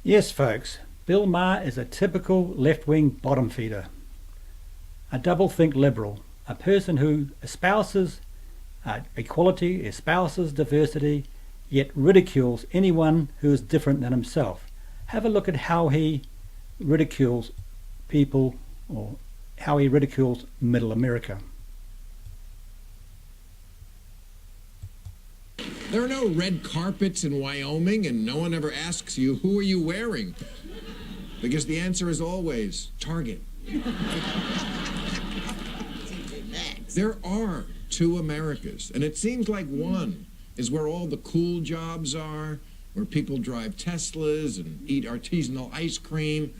Yes, folks, Bill Maher is a typical left-wing bottom feeder, a double-think liberal, a person who espouses equality, espouses diversity, yet ridicules anyone who is different than himself. Have a look at how he ridicules people, or how he ridicules Middle America. There are no red carpets in Wyoming, and no one ever asks you, who are you wearing? Because the answer is always Target. There are two Americas, and it seems like one is where all the cool jobs are, where people drive Teslas and eat artisanal ice cream.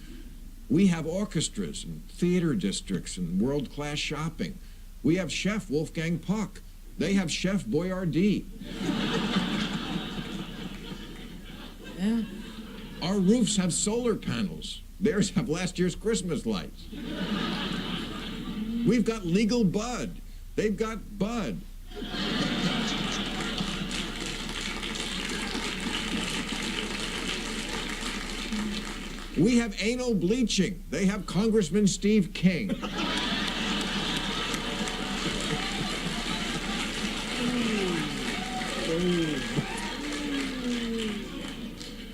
We have orchestras and theater districts and world-class shopping. We have Chef Wolfgang Puck. They have Chef Boyardee. Yeah. Our roofs have solar panels. Theirs have last year's Christmas lights. We've got legal bud. They've got bud. We have anal bleaching. They have Congressman Steve King.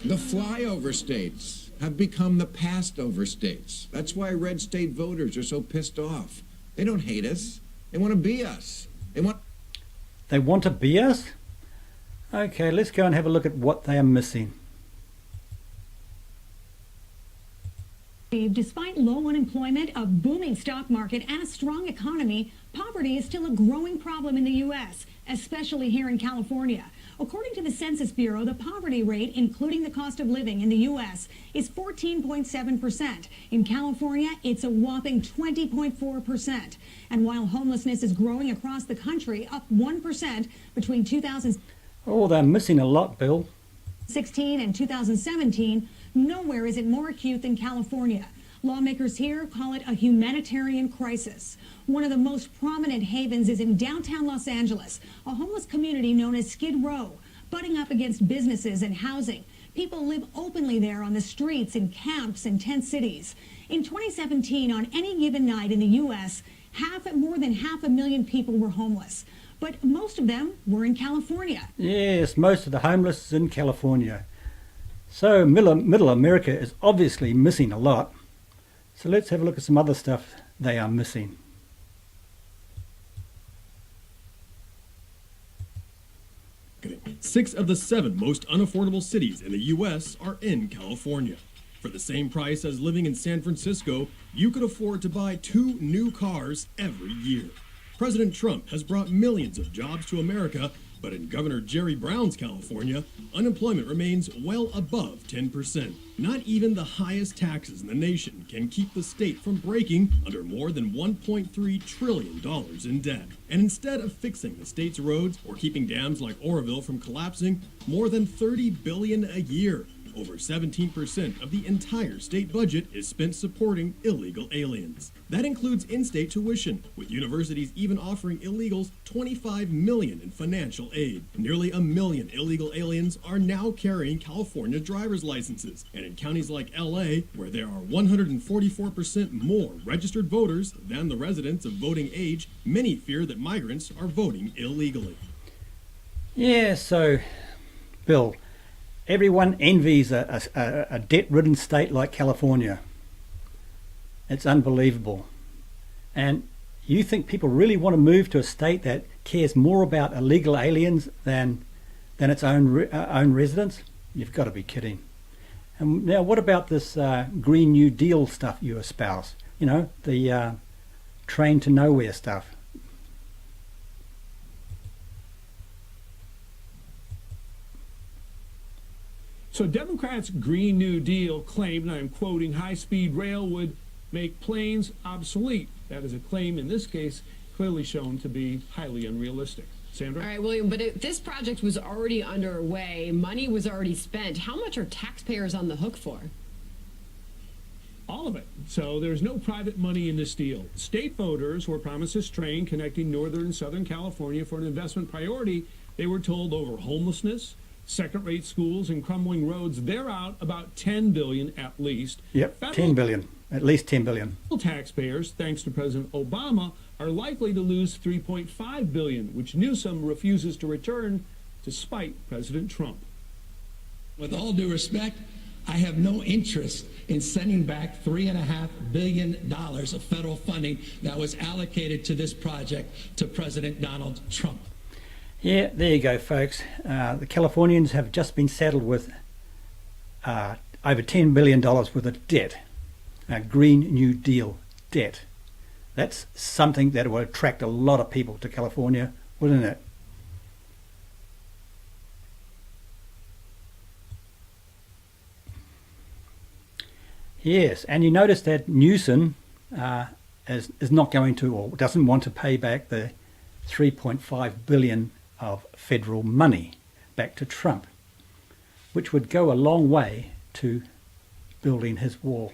The flyover states have become the passed-over states. That's why red state voters are so pissed off. They don't hate us. They want to be us. They want to be us? Okay, let's go and have a look at what they are missing. Despite low unemployment, a booming stock market, and a strong economy, poverty is still a growing problem in the U.S., especially here in California. According to the Census Bureau, the poverty rate, including the cost of living in the U.S., is 14.7%. In California, it's a whopping 20.4%. And while homelessness is growing across the country, up 1% between 2016 Oh, they're missing a lot, Bill. and 2017, nowhere is it more acute than California. Lawmakers here call it a humanitarian crisis. One of the most prominent havens is in downtown Los Angeles, a homeless community known as Skid Row, butting up against businesses and housing. People live openly there on the streets, in camps, and tent cities. In 2017, on any given night in the U.S., more than 500,000 people were homeless. But most of them were in California. Yes, most of the homeless is in California. So Middle America is obviously missing a lot. So let's have a look at some other stuff they are missing. Six of the 7 most unaffordable cities in the U.S. are in California. For the same price as living in San Francisco, you could afford to buy 2 new cars every year. President Trump has brought millions of jobs to America, but in Governor Jerry Brown's California, unemployment remains well above 10%. Not even the highest taxes in the nation can keep the state from breaking under more than $1.3 trillion in debt. And instead of fixing the state's roads or keeping dams like Oroville from collapsing, more than $30 billion a year, over 17% of the entire state budget, is spent supporting illegal aliens. That includes in-state tuition, with universities even offering illegals $25 million in financial aid. Nearly 1 million illegal aliens are now carrying California driver's licenses, and in counties like LA, where there are 144% more registered voters than the residents of voting age, many fear that migrants are voting illegally. Yeah, so, Bill, everyone envies a debt-ridden state like California. It's unbelievable. And you think people really want to move to a state that cares more about illegal aliens than its own residents? You've got to be kidding. And now, what about this Green New Deal stuff you espouse? You know, the train to nowhere stuff. So Democrats' Green New Deal claimed, and I'm quoting, high-speed rail would make planes obsolete. That is a claim, in this case, clearly shown to be highly unrealistic. Sandra? All right, William, but this project was already underway. Money was already spent. How much are taxpayers on the hook for? All of it. So there's no private money in this deal. State voters were promised this train connecting Northern and Southern California for an investment priority. They were told over homelessness, Second-rate schools and crumbling roads, they're out about $10 billion at least. Yep, Federal 10 billion, at least 10 billion. taxpayers, thanks to President Obama, are likely to lose $3.5 billion, which Newsom refuses to return despite President Trump. With all due respect, I have no interest in sending back $3.5 billion of federal funding that was allocated to this project to President Donald Trump. Yeah, there you go, folks. The Californians have just been saddled with over $10 billion worth of debt, Green New Deal debt. That's something that will attract a lot of people to California, wouldn't it? Yes, and you notice that Newsom is not going to, or doesn't want to pay back the $3.5 billion of federal money back to Trump, which would go a long way to building his wall.